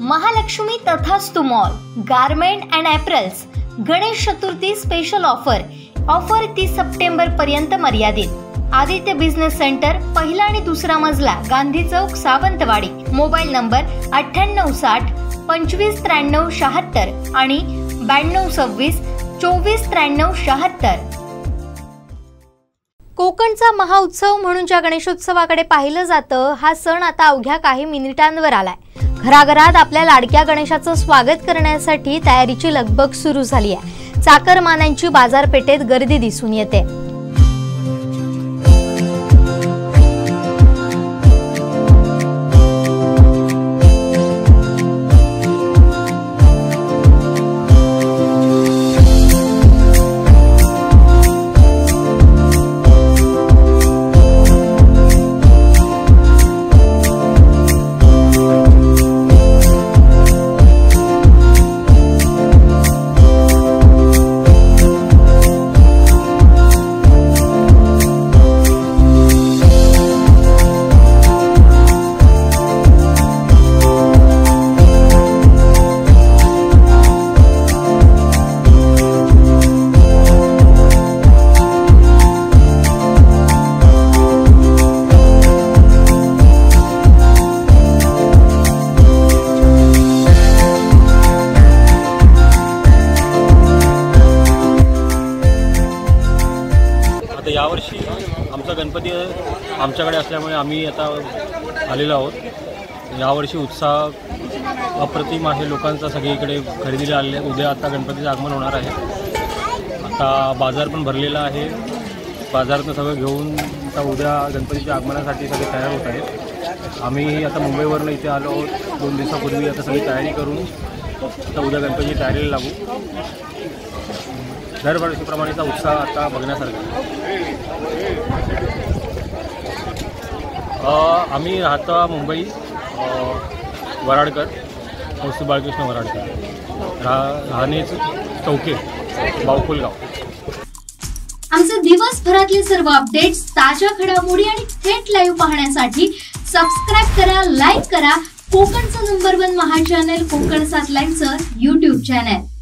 Mahalakshmi Tathastu mall garment and apparels Ganesh Chaturthi special offer 30 सप्टेंबर पर्यंत मर्यादित। आदित्य बिझनेस सेंटर पहिला आणि दुसरा मजला गांधी चौक सावंतवाडी। मोबाईल नंबर 9860 2593 76 आणि 9226 2493 76। कोकणचा महाउत्सव म्हणून ज्या गणेशोत्सवाकडे पाहिलं जातं, हा सण आता अवघ्या काही मिनिटांवर आलाय। घराघरात आपल्या लाडक्या गणेशाचं स्वागत करण्यासाठी तयारीची लगबग सुरू झाली आहे। चाकरमान्यांची बाजारपेठेत गर्दी दिसून येते। यावर्षी आमचा गणपती आमच्याकडे असल्यामुळे आम्ही आता आलेलो आहोत। यावर्षी उत्साह अप्रतिम आहे लोकांचा, सगळीकडे खरेदीला आले। उद्या आता गणपतीचं आगमन होणार आहे। आता बाजार पण भरलेला आहे। बाजारातून सगळं घेऊन आता उद्या गणपतीच्या आगमनासाठी सगळे तयार होत आहेत। आम्ही आता मुंबईवरून इथे आलो आहोत 2 दिवसापूर्वी। आता सगळी तयारी करून आता उद्या गणपतीची तयारीला लागू। दरवर्षीप्रमाणेचा उत्साह आता बघण्यासारखा। आम्ही राहतो मुंबई, वराडकर, कौस्तुभ बाळकृष्ण वराडकर, राहणेच चौके, बावकुलगाव। आमचे दिवसभरातले सर्व अपडेट्स, ताज्या घडामोडी आणि थेट लाईव्ह पाहण्यासाठी सबस्क्राईब करा, लाईक करा कोकणचं नंबर 1 महा चॅनल कोकण 7 लाईनचं YouTube चॅनल।